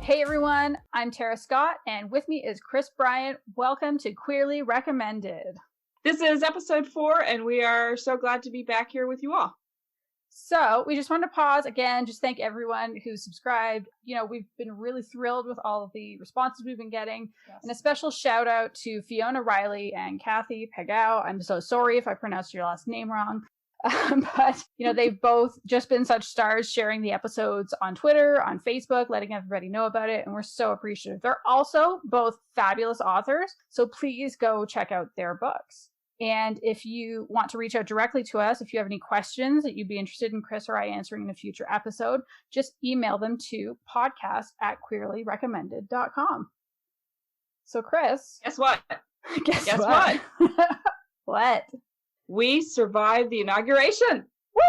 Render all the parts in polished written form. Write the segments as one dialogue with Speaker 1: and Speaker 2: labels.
Speaker 1: Hey everyone, I'm Tara Scott, and with me is Kris Bryant. Welcome to Queerly Recommended.
Speaker 2: This is episode 4, and we are so glad to be back here with you all.
Speaker 1: So we just wanted to pause again, just thank everyone who's subscribed. You know, we've been really thrilled with all of the responses we've been getting. Yes. And a special shout out to Fiona, Riley, and Cathy, Pegau. I'm so sorry if I pronounced your last name wrong. But, you know, they've both just been such stars sharing the episodes on Twitter, on Facebook, letting everybody know about it. And we're so appreciative. They're also both fabulous authors. So please go check out their books. And if you want to reach out directly to us, if you have any questions that you'd be interested in Kris or I answering in a future episode, just email them to podcast@queerlyrecommended.com. So Kris.
Speaker 2: Guess what?
Speaker 1: Guess what? What?
Speaker 2: We survived the inauguration.
Speaker 1: Woo!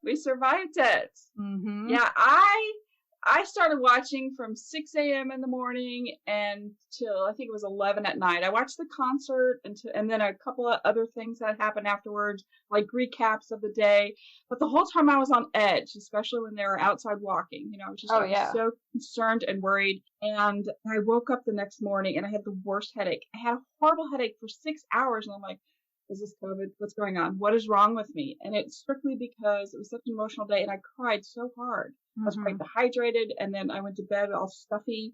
Speaker 2: We survived it.
Speaker 1: Mm-hmm.
Speaker 2: Yeah, I started watching from 6 a.m. in the morning until I think it was 11 at night. I watched the concert and then a couple of other things that happened afterwards, like recaps of the day. But the whole time I was on edge, especially when they were outside walking. You know, I was so concerned and worried. And I woke up the next morning and I had the worst headache. I had a horrible headache for 6 hours, and I'm like, is this COVID? What's going on? What is wrong with me? And it's strictly because it was such an emotional day and I cried so hard. I was quite dehydrated, and then I went to bed all stuffy.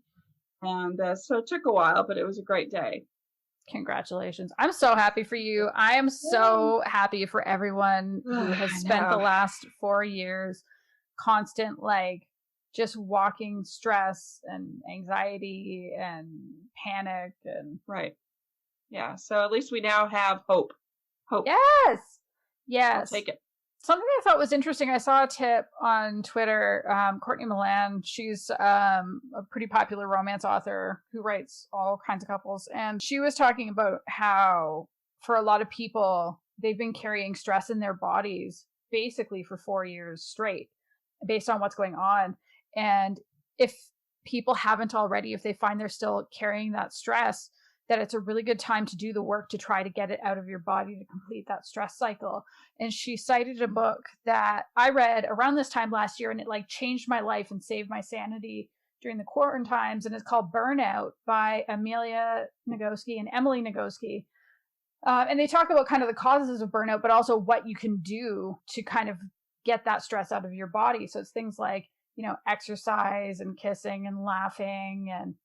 Speaker 2: And so it took a while, but it was a great day.
Speaker 1: Congratulations. I'm so happy for you. I am so happy for everyone who has spent the last 4 years constant, like, just walking stress and anxiety and panic and
Speaker 2: right. Yeah. So at least we now have hope. Hope.
Speaker 1: Yes.
Speaker 2: I'll take it.
Speaker 1: Something I thought was interesting, I saw a tip on Twitter. Courtney Milan, she's a pretty popular romance author who writes all kinds of couples. And she was talking about how, for a lot of people, they've been carrying stress in their bodies basically for 4 years straight, based on what's going on. And if people haven't already, if they find they're still carrying that stress, that it's a really good time to do the work to try to get it out of your body to complete that stress cycle. And she cited a book that I read around this time last year, and it like changed my life and saved my sanity during the quarantine times. And it's called Burnout by Amelia Nagoski and Emily Nagoski. And they talk about kind of the causes of burnout, but also what you can do to kind of get that stress out of your body. So it's things like, you know, exercise and kissing and laughing and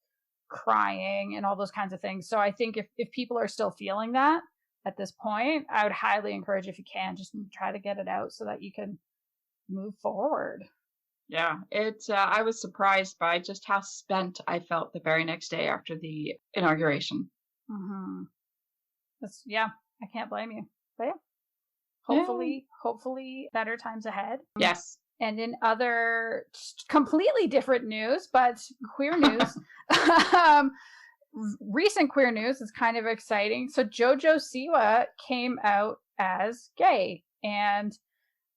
Speaker 1: crying and all those kinds of things. So I think if people are still feeling that at this point, I would highly encourage, if you can, just try to get it out so that you can move forward.
Speaker 2: Yeah, I was surprised by just how spent I felt the very next day after the inauguration.
Speaker 1: Mm-hmm. I can't blame you. But hopefully better times ahead.
Speaker 2: Yes.
Speaker 1: And in other completely different news, but queer news, recent queer news is kind of exciting. So Jojo Siwa came out as gay, and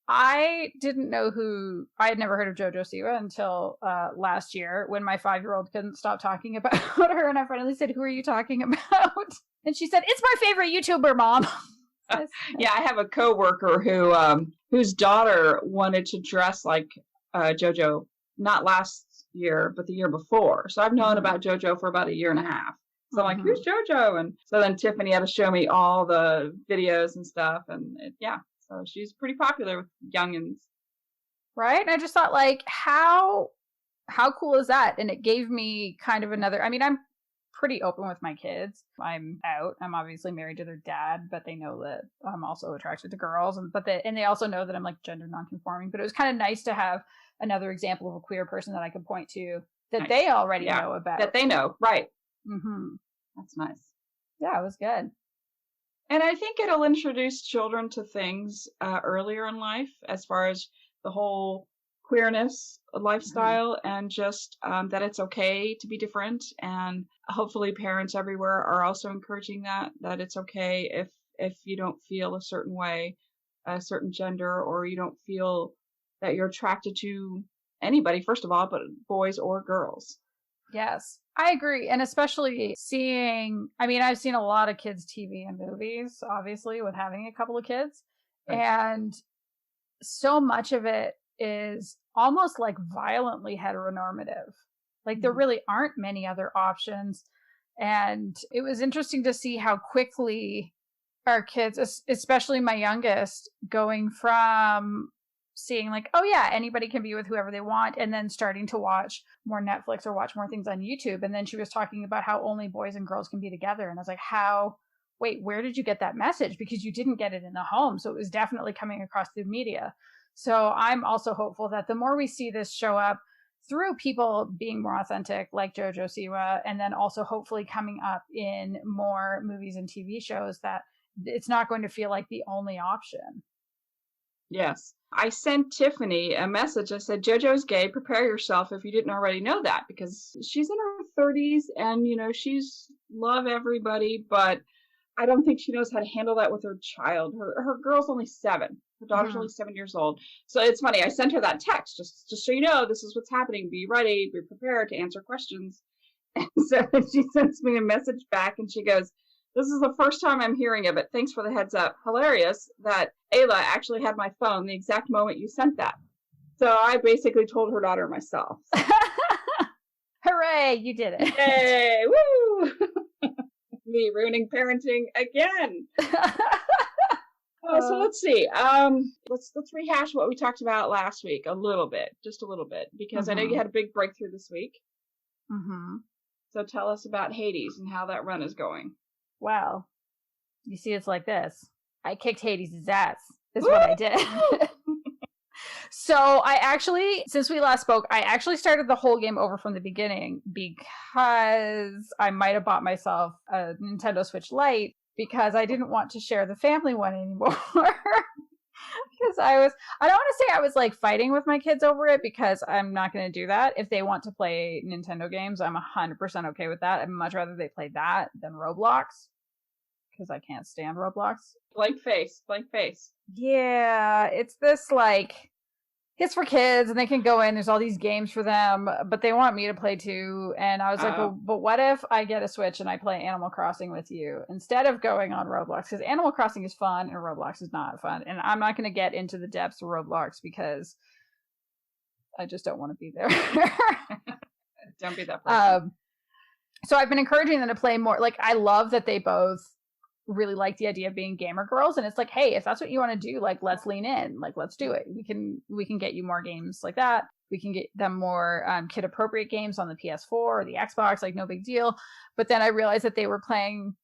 Speaker 1: I didn't know I had never heard of Jojo Siwa until last year when my 5-year-old couldn't stop talking about her, and I finally said, "Who are you talking about?" And she said, "It's my favorite YouTuber, Mom."
Speaker 2: Yeah, I have a coworker whose daughter wanted to dress like Jojo, not last year, but the year before. So I've known about Jojo for about a year and a half. So I'm like, who's Jojo? And so then Tiffany had to show me all the videos and stuff. And so she's pretty popular with youngins.
Speaker 1: Right? And I just thought, like, how cool is that? And it gave me kind of another, I mean, I'm pretty open with my kids. I'm out. I'm obviously married to their dad, but they know that I'm also attracted to girls, and they also know that I'm like gender nonconforming. But it was kind of nice to have another example of a queer person that I could point to that they already know about.
Speaker 2: That they know, right?
Speaker 1: Mm-hmm.
Speaker 2: That's nice.
Speaker 1: Yeah, it was good.
Speaker 2: And I think it'll introduce children to things earlier in life, as far as the whole queerness lifestyle, and just that it's okay to be different. And hopefully parents everywhere are also encouraging that it's okay if you don't feel a certain way, a certain gender, or you don't feel that you're attracted to anybody, first of all, but boys or girls.
Speaker 1: Yes, I agree. And especially I've seen a lot of kids' TV and movies, obviously, with having a couple of kids. Right. And so much of it is almost like violently heteronormative. Like there really aren't many other options. And it was interesting to see how quickly our kids, especially my youngest, going from seeing like, oh yeah, anybody can be with whoever they want, and then starting to watch more Netflix or watch more things on YouTube. And then she was talking about how only boys and girls can be together. And I was like, wait, where did you get that message? Because you didn't get it in the home. So it was definitely coming across the media. So I'm also hopeful that the more we see this show up through people being more authentic, like Jojo, Siwa, and then also hopefully coming up in more movies and TV shows, that it's not going to feel like the only option.
Speaker 2: Yes. I sent Tiffany a message. I said, JoJo's gay. Prepare yourself if you didn't already know that, because she's in her 30s and, she's love everybody, but I don't think she knows how to handle that with her child. Her girl's only 7. Her daughter's only 7 years old. So it's funny. I sent her that text just so you know, this is what's happening. Be ready. Be prepared to answer questions. And so she sends me a message back and she goes, this is the first time I'm hearing of it. Thanks for the heads up. Hilarious that Ayla actually had my phone the exact moment you sent that. So I basically told her daughter myself.
Speaker 1: Hooray, you did it.
Speaker 2: Yay, woo! Me ruining parenting again. So let's see. Let's rehash what we talked about last week just a little bit, because I know you had a big breakthrough this week. So tell us about Hades and how that run is going.
Speaker 1: Well, you see, it's like this. I kicked Hades' ass, is what I did. So I actually, since we last spoke, I actually started the whole game over from the beginning because I might have bought myself a Nintendo Switch Lite because I didn't want to share the family one anymore. Because I don't want to say I was like fighting with my kids over it, because I'm not going to do that. If they want to play Nintendo games, I'm 100% okay with that. I'd much rather they play that than Roblox, because I can't stand Roblox.
Speaker 2: Blank face.
Speaker 1: Yeah, it's this like, it's for kids and they can go in, there's all these games for them, but they want me to play too. And I was like, but what if I get a Switch and I play Animal Crossing with you instead of going on Roblox? Because Animal Crossing is fun and Roblox is not fun. And I'm not going to get into the depths of Roblox because I just don't want to be there.
Speaker 2: Don't be that person.
Speaker 1: So I've been encouraging them to play more. Like, I love that they both really like the idea of being gamer girls, and it's like, hey, if that's what you want to do, like, let's lean in, like, let's do it. We can get you more games like that. We can get them more kid appropriate games on the PS4 or the Xbox, like, no big deal. But then I realized that they were playing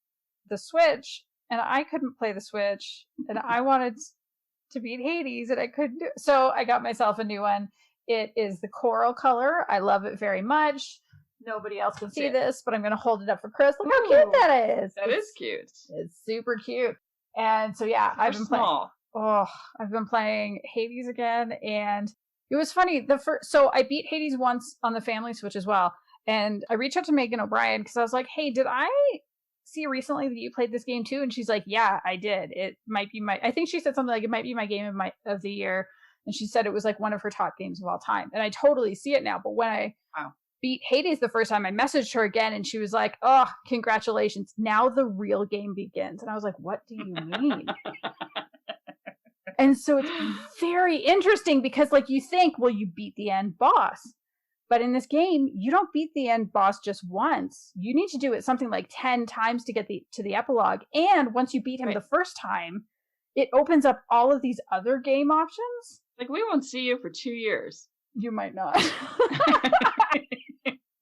Speaker 1: the Switch and I couldn't play the Switch, and I wanted to beat Hades and I couldn't do it. So I got myself a new one. It is the coral color. I love it very much. Nobody else can see this, but I'm going to hold it up for Kris. Look how cute that is.
Speaker 2: That is cute.
Speaker 1: It's super cute. And so, yeah, I've been playing Hades again. And it was funny. So I beat Hades once on the family Switch as well. And I reached out to Megan O'Brien because I was like, hey, did I see recently that you played this game too? And she's like, yeah, I did. It might be I think she said something like, it might be my game of the year. And she said it was like one of her top games of all time. And I totally see it now. But when I beat Hades the first time, I messaged her again and she was like, oh, congratulations. Now the real game begins. And I was like, what do you mean? And so it's very interesting because, like, you think, well, you beat the end boss. But in this game, you don't beat the end boss just once. You need to do it something like 10 times to get to the epilogue. And once you beat him the first time, it opens up all of these other game options.
Speaker 2: Like, we won't see you for 2 years.
Speaker 1: You might not.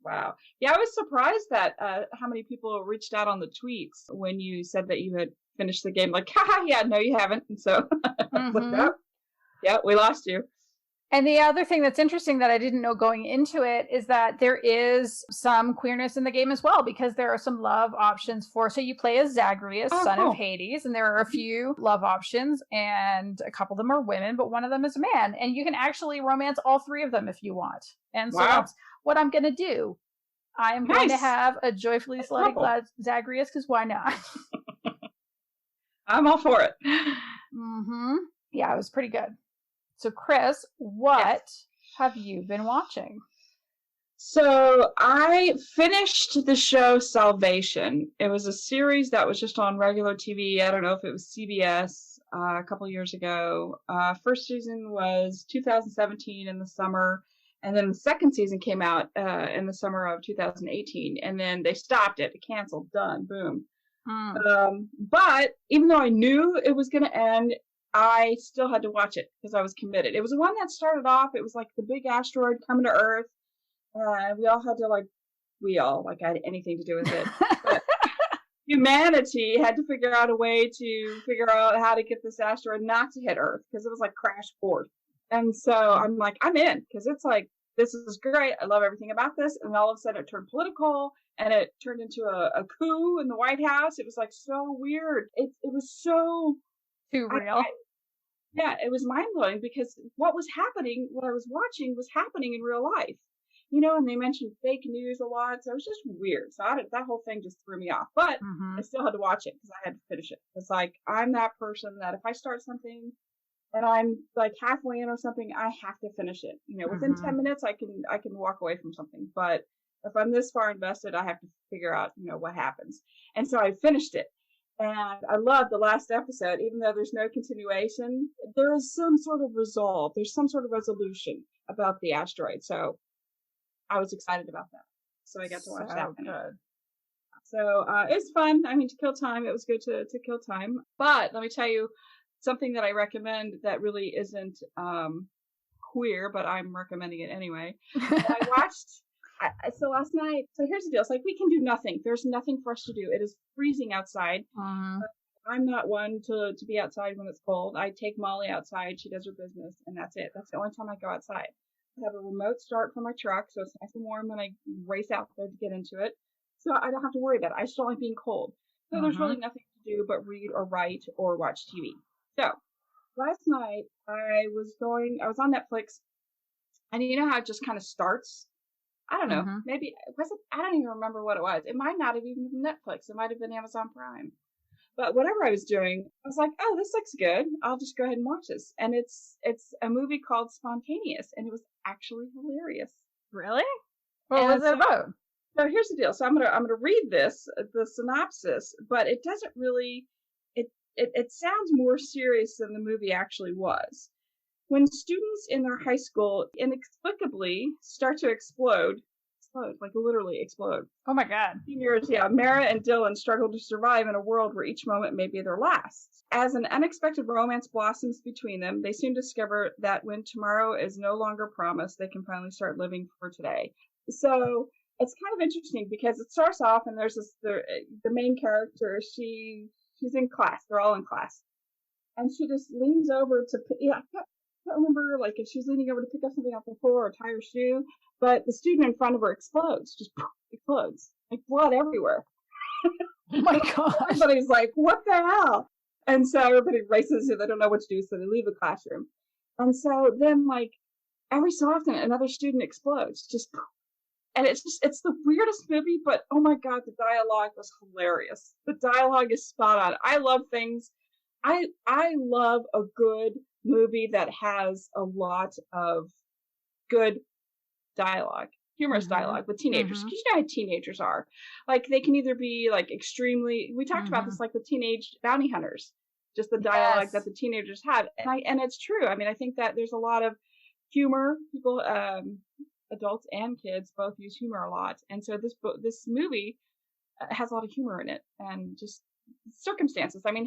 Speaker 2: Wow. Yeah, I was surprised that how many people reached out on the tweets when you said that you had finished the game. Like, haha, yeah, no, you haven't. And so, yeah, we lost you.
Speaker 1: And the other thing that's interesting that I didn't know going into it is that there is some queerness in the game as well, because there are some love options so you play as Zagreus, son of Hades, and there are a few love options, and a couple of them are women, but one of them is a man, and you can actually romance all 3 of them if you want. And so that's what I'm going to do. I'm going to have a joyfully slutty glad Zagreus, because why not?
Speaker 2: I'm all for it.
Speaker 1: Yeah, it was pretty good. So, Kris, what have you been watching?
Speaker 2: So, I finished the show Salvation. It was a series that was just on regular TV. I don't know if it was CBS. a couple years ago. First season was 2017 in the summer, and then the second season came out in the summer of 2018, and then they stopped it, canceled, done, boom. But even though I knew it was going to end, I still had to watch it because I was committed. It was the one that started off, it was like the big asteroid coming to Earth. We all had to I had anything to do with it. But humanity had to figure out a way to figure out how to get this asteroid not to hit Earth because it was like crash course. And so I'm like, I'm in because it's like, this is great. I love everything about this. And all of a sudden it turned political and it turned into a coup in the White House. It was like so weird. It was so
Speaker 1: too real.
Speaker 2: Yeah, it was mind blowing because what was happening, what I was watching was happening in real life. You know, and they mentioned fake news a lot. So it was just weird. So that whole thing just threw me off. But I still had to watch it because I had to finish it. It's like, I'm that person that if I start something and I'm like halfway in or something, I have to finish it. You know, within 10 minutes, I can walk away from something. But if I'm this far invested, I have to figure out, you know, what happens. And so I finished it. And I love the last episode, even though there's no continuation, there is some sort of resolve. There's some sort of resolution about the asteroid. So I was excited about that. So I got to watch that. Good. So it's fun. I mean, to kill time, it was good to kill time. But let me tell you something that I recommend that really isn't queer, but I'm recommending it anyway. I watched. So last night, so here's the deal. It's like, we can do nothing. There's nothing for us to do. It is freezing outside. I'm not one to be outside when it's cold. I take Molly outside. She does her business, and that's it. That's the only time I go outside. I have a remote start for my truck, so it's nice and warm when I race out there to get into it. So I don't have to worry about it. I just don't like being cold. So there's really nothing to do but read or write or watch TV. So last night I was on Netflix, and you know how it just kind of starts? I don't know. Maybe was it? I don't even remember what it was. It might not have even been Netflix. It might have been Amazon Prime. But whatever I was doing, I was like, "Oh, this looks good. I'll just go ahead and watch this." And it's a movie called Spontaneous, and it was actually hilarious.
Speaker 1: Really? What was it about?
Speaker 2: So here's the deal. So I'm gonna read the synopsis, but it doesn't really. It sounds more serious than the movie actually was. When students in their high school inexplicably start to explode, like literally explode.
Speaker 1: Oh my God.
Speaker 2: Seniors, Mara and Dylan struggle to survive in a world where each moment may be their last. As an unexpected romance blossoms between them, they soon discover that when tomorrow is no longer promised, they can finally start living for today. So it's kind of interesting because it starts off and there's the main character, she's in class, they're all in class. And she just leans over to, I can't remember like if she's leaning over to pick up something off the floor or tie her shoe, but the student in front of her explodes, just explodes, like blood everywhere.
Speaker 1: Oh my God.
Speaker 2: Everybody's like, what the hell? And so everybody races, they don't know what to do, so they leave the classroom. And so then like every so often another student explodes, and it's the weirdest movie, but oh my God, the dialogue was hilarious. The dialogue is spot on. I love things. I love a good movie that has a lot of good dialogue, humorous dialogue with teenagers. Because you know how teenagers are. Like they can either be like extremely, we talked about this like with teenage bounty hunters, just the dialogue that the teenagers have. And it's true. I mean, I think that there's a lot of humor. People, adults and kids both use humor a lot. And so this movie has a lot of humor in it and just circumstances. I mean,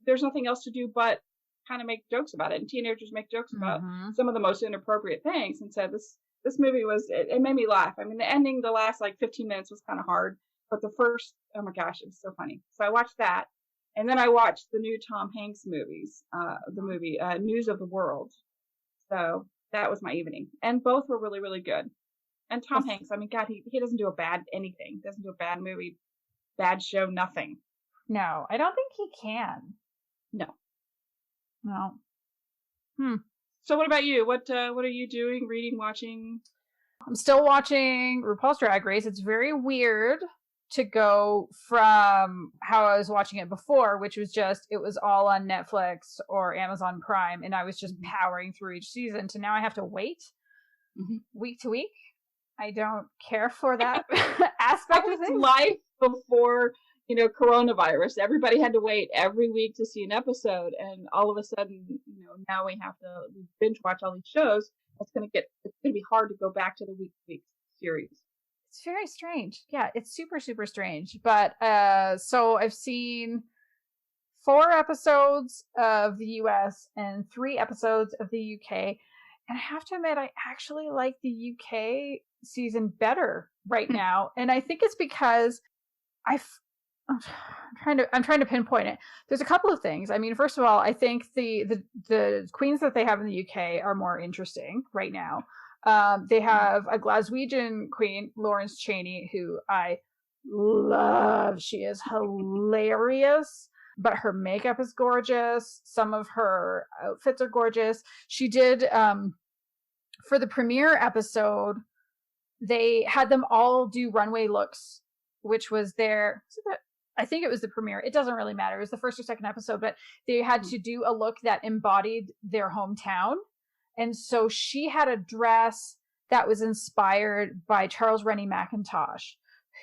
Speaker 2: there's nothing else to do but kind of make jokes about it, and teenagers make jokes about some of the most inappropriate things. And so this movie it made me laugh. I mean, the ending, the last like 15 minutes was kind of hard, but the first, oh my gosh, it was so funny. So I watched that, and then I watched the new Tom Hanks movies, the movie News of the World. So that was my evening, and both were really, really good. And Tom Hanks, I mean, God, he doesn't do a bad anything, doesn't do a bad movie, bad show, nothing.
Speaker 1: No, I don't think he can.
Speaker 2: No.
Speaker 1: So
Speaker 2: what about you? What are you doing? Reading, watching?
Speaker 1: I'm still watching RuPaul's Drag Race. It's very weird to go from how I was watching it before, which was it was all on Netflix or Amazon Prime, and I was just powering through each season, to now I have to wait week to week. I don't care for that aspect of things.
Speaker 2: Life before coronavirus. Everybody had to wait every week to see an episode, and all of a sudden, now we binge watch all these shows. It's gonna be hard to go back to the week series.
Speaker 1: It's very strange. Yeah, it's super, super strange. But so I've seen 4 episodes of the US and 3 episodes of the UK. And I have to admit, I actually like the UK season better right now. And I think it's because I'm trying to pinpoint it. There's a couple of things. I mean, first of all, I think the queens that they have in the UK are more interesting right now. They have a Glaswegian queen, Lawrence Cheney, who I love. She is hilarious, but her makeup is gorgeous. Some of her outfits are gorgeous. She did, for the premiere episode, they had them all do runway looks, which was I think it was the premiere. It doesn't really matter. It was the first or second episode, but they had to do a look that embodied their hometown. And so she had a dress that was inspired by Charles Rennie Mackintosh,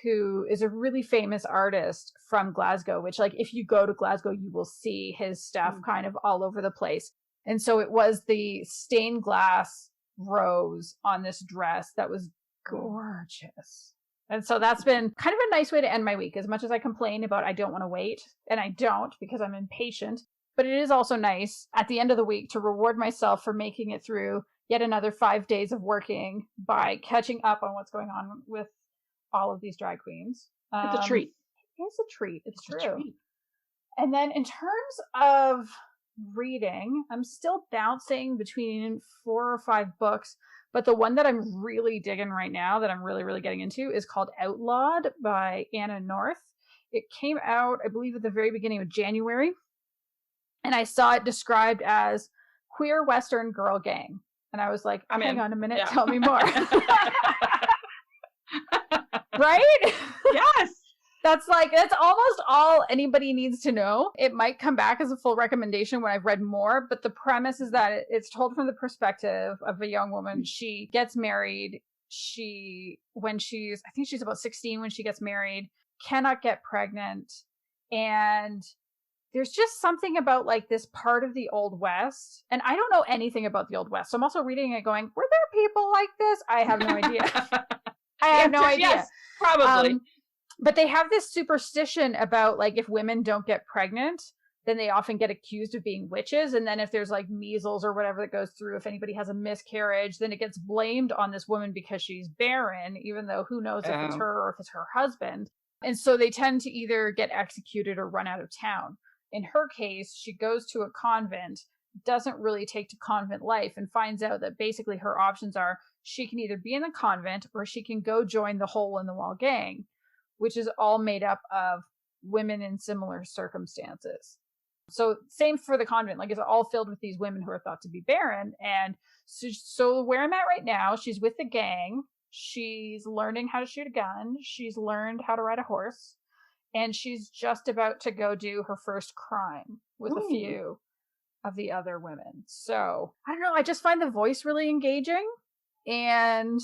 Speaker 1: who is a really famous artist from Glasgow, which, like, if you go to Glasgow, you will see his stuff kind of all over the place. And so it was the stained glass rose on this dress that was gorgeous. And so that's been kind of a nice way to end my week. As much as I complain about I don't want to wait, and I don't because I'm impatient, but it is also nice at the end of the week to reward myself for making it through yet another 5 days of working by catching up on what's going on with all of these drag queens.
Speaker 2: It's a treat.
Speaker 1: It is a treat. It's true.
Speaker 2: A treat.
Speaker 1: And then in terms of reading, I'm still bouncing between 4 or 5 books, but the one that I'm really digging right now that I'm really, really getting into is called Outlawed by Anna North. It came out, I believe, at the very beginning of January, and I saw it described as queer Western girl gang. And I was like, hang on a minute, tell me more. Right?
Speaker 2: Yes.
Speaker 1: That's almost all anybody needs to know. It might come back as a full recommendation when I've read more, but the premise is that it's told from the perspective of a young woman. She gets married. I think she's about 16 when she gets married, cannot get pregnant. And there's just something about like this part of the Old West. And I don't know anything about the Old West. So I'm also reading it going, were there people like this? I have no idea. I have no idea.
Speaker 2: Yes, probably.
Speaker 1: But they have this superstition about like if women don't get pregnant, then they often get accused of being witches. And then if there's like measles or whatever that goes through, if anybody has a miscarriage, then it gets blamed on this woman because she's barren, even though who knows if it's her or if it's her husband. And so they tend to either get executed or run out of town. In her case, she goes to a convent, doesn't really take to convent life, and finds out that basically her options are she can either be in the convent or she can go join the Hole in the Wall gang, which is all made up of women in similar circumstances. So same for the convent, like it's all filled with these women who are thought to be barren. And so where I'm at right now, she's with the gang. She's learning how to shoot a gun. She's learned how to ride a horse. And she's just about to go do her first crime with a few of the other women. So I don't know. I just find the voice really engaging. And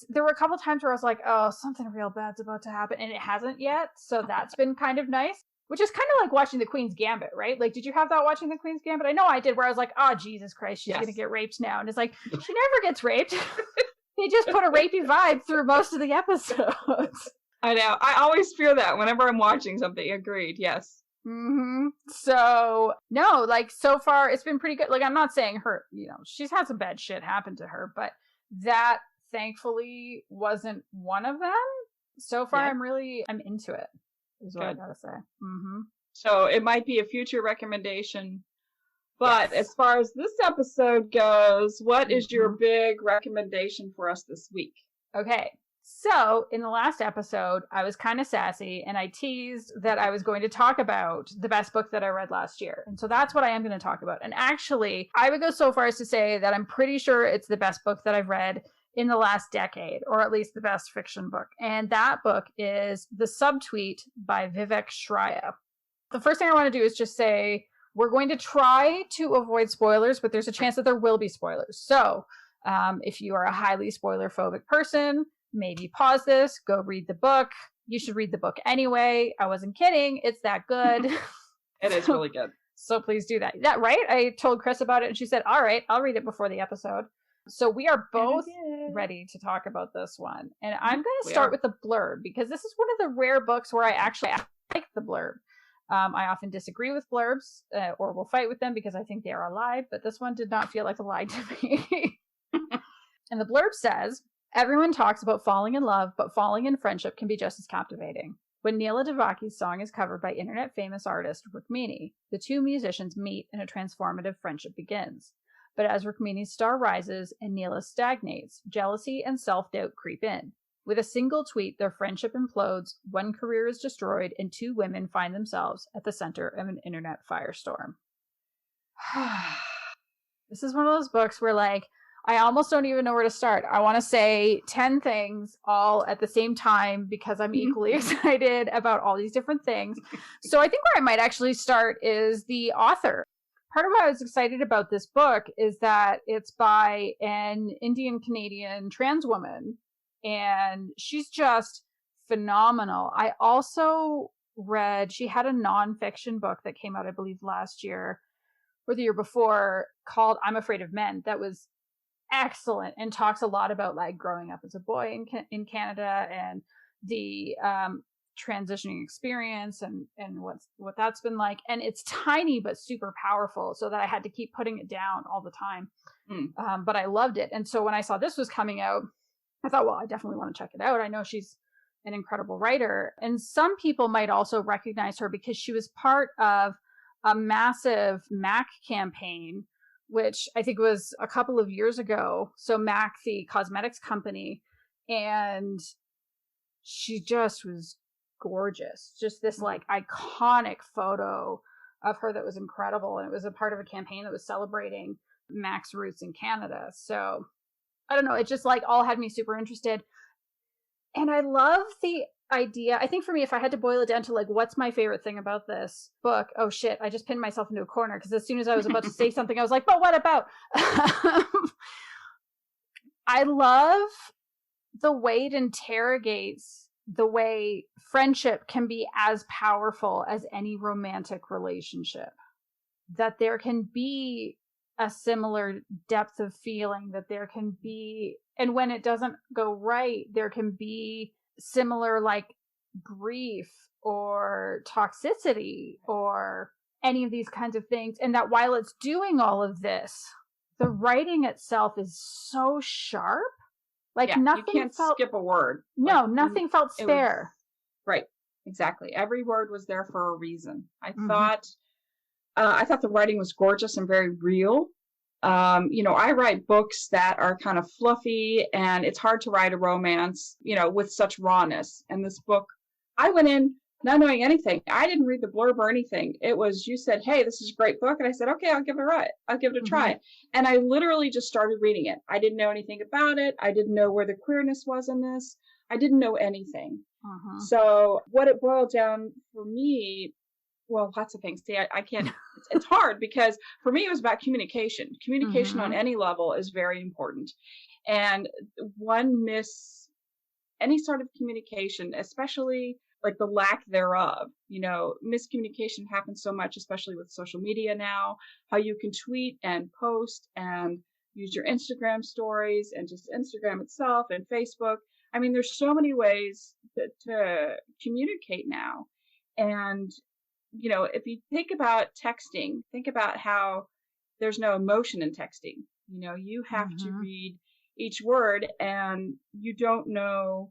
Speaker 1: there were a couple times where I was like, oh, something real bad's about to happen. And it hasn't yet. So that's been kind of nice, which is kind of like watching the Queen's Gambit, right? Like, did you have that watching the Queen's Gambit? I know I did, where I was like, oh, Jesus Christ, she's going to get raped now. And it's like, she never gets raped. They just put a rapey vibe through most of the episodes.
Speaker 2: I know. I always fear that whenever I'm watching something. Agreed. Yes.
Speaker 1: Mm-hmm. So, no, like, so far, it's been pretty good. Like, I'm not saying her, she's had some bad shit happen to her, but that, thankfully, wasn't one of them. So far, I'm into it, is what I gotta say. Mm-hmm.
Speaker 2: So, it might be a future recommendation. But as far as this episode goes, what is your big recommendation for us this week?
Speaker 1: Okay. So, in the last episode, I was kind of sassy, and I teased that I was going to talk about the best book that I read last year. And so that's what I am going to talk about. And actually, I would go so far as to say that I'm pretty sure it's the best book that I've read in the last decade, or at least the best fiction book. And that book is The Subtweet by Vivek Shraya. The first thing I want to do is just say, we're going to try to avoid spoilers, but there's a chance that there will be spoilers. So, if you are a highly spoiler-phobic person, maybe pause this, go read the book. You should read the book anyway. I wasn't kidding. It's that good.
Speaker 2: It is really good.
Speaker 1: So please do that. That right? I told Kris about it and she said, all right, I'll read it before the episode. So we are both ready to talk about this one. And I'm going to start with the blurb because this is one of the rare books where I actually like the blurb. I often disagree with blurbs or will fight with them because I think they are a lie, but this one did not feel like a lie to me. And the blurb says, everyone talks about falling in love, but falling in friendship can be just as captivating. When Neela Devaki's song is covered by internet famous artist Rukmini, the two musicians meet and a transformative friendship begins. But as Rukmini's star rises and Neela stagnates, jealousy and self-doubt creep in. With a single tweet, their friendship implodes, one career is destroyed, and two women find themselves at the center of an internet firestorm. This is one of those books where, like, I almost don't even know where to start. I want to say 10 things all at the same time because I'm equally excited about all these different things. So I think where I might actually start is the author. Part of why I was excited about this book is that it's by an Indian-Canadian trans woman, and she's just phenomenal. I also read, she had a nonfiction book that came out, I believe, last year or the year before called I'm Afraid of Men. That was excellent and talks a lot about like growing up as a boy in Canada and the transitioning experience and what that's been like. And it's tiny but super powerful, so that I had to keep putting it down all the time. But I loved it. And so when I saw this was coming out, I thought, well, I definitely want to check it out. I know she's an incredible writer. And some people might also recognize her because she was part of a massive MAC campaign, which I think was a couple of years ago. So MAC, the cosmetics company, and she just was gorgeous. Just this like iconic photo of her that was incredible. And it was a part of a campaign that was celebrating MAC's roots in Canada. So I don't know, it just like all had me super interested. And I love the idea. I think for me, if I had to boil it down to like, what's my favorite thing about this book? Oh shit, I just pinned myself into a corner because as soon as I was about to say something, I was like, but what about? I love the way it interrogates the way friendship can be as powerful as any romantic relationship. That there can be a similar depth of feeling, that there can be, and when it doesn't go right, there can be similar like grief or toxicity or any of these kinds of things. And that while it's doing all of this, the writing itself is so sharp. Like nothing
Speaker 2: you can't skip a word.
Speaker 1: No, like, nothing felt spare.
Speaker 2: Right. Exactly. Every word was there for a reason. I thought the writing was gorgeous and very real. I write books that are kind of fluffy, and it's hard to write a romance, with such rawness. And this book, I went in not knowing anything. I didn't read the blurb or anything. It was, you said, hey, this is a great book. And I said, okay, I'll give it a try. And I literally just started reading it. I didn't know anything about it. I didn't know where the queerness was in this. I didn't know anything. So what it boiled down for me, well, lots of things. See, I can't, it's hard because for me, it was about communication. Communication on any level is very important. And any sort of communication, especially like the lack thereof, miscommunication happens so much, especially with social media now, how you can tweet and post and use your Instagram stories and just Instagram itself and Facebook. I mean, there's so many ways to communicate now. And if you think about texting, think about how there's no emotion in texting. You have to read each word, and you don't know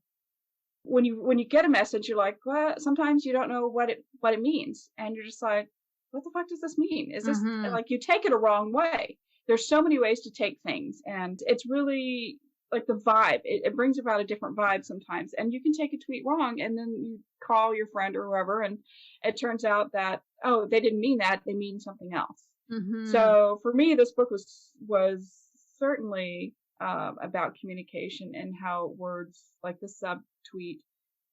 Speaker 2: when you get a message, you're like, well, sometimes you don't know what it means. And you're just like, what the fuck does this mean? Is this like, you take it a wrong way? There's so many ways to take things, and it's really like the vibe. It brings about a different vibe sometimes, and you can take a tweet wrong, and then you call your friend or whoever, and it turns out that, oh, they didn't mean that, they mean something else. So for me, this book was certainly about communication and how words like the subtweet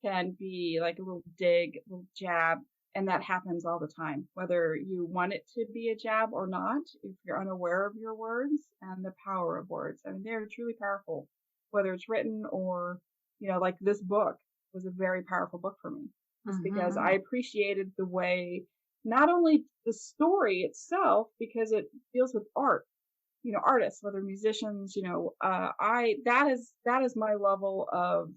Speaker 2: can be like a little dig, a little jab, and that happens all the time, whether you want it to be a jab or not, if you're unaware of your words and the power of words. I mean, they're truly powerful, whether it's written or, like this book was a very powerful book for me. Just
Speaker 1: Mm-hmm.
Speaker 2: because I appreciated the way, not only the story itself, because it deals with art, you know, artists, whether musicians, you know, that is my level of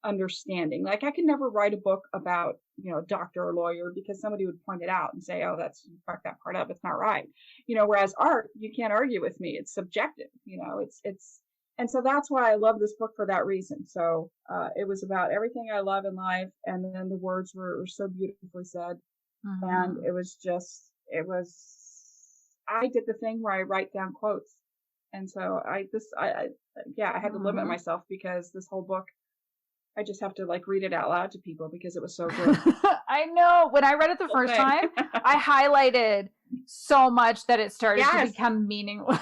Speaker 2: understanding. Like, I could never write a book about, you know, a doctor or lawyer, because somebody would point it out and say, oh, that's, you fucked that part up, it's not right. You know, whereas art, you can't argue with me. It's subjective, you know, and so that's why I love this book, for that reason. So it was about everything I love in life. And then the words were so beautifully said.
Speaker 1: Mm-hmm.
Speaker 2: And I did the thing where I write down quotes. And so I had to limit myself, because this whole book, I just have to like read it out loud to people because it was so good.
Speaker 1: I know. When I read it the first time, I highlighted so much that it started to become meaningless.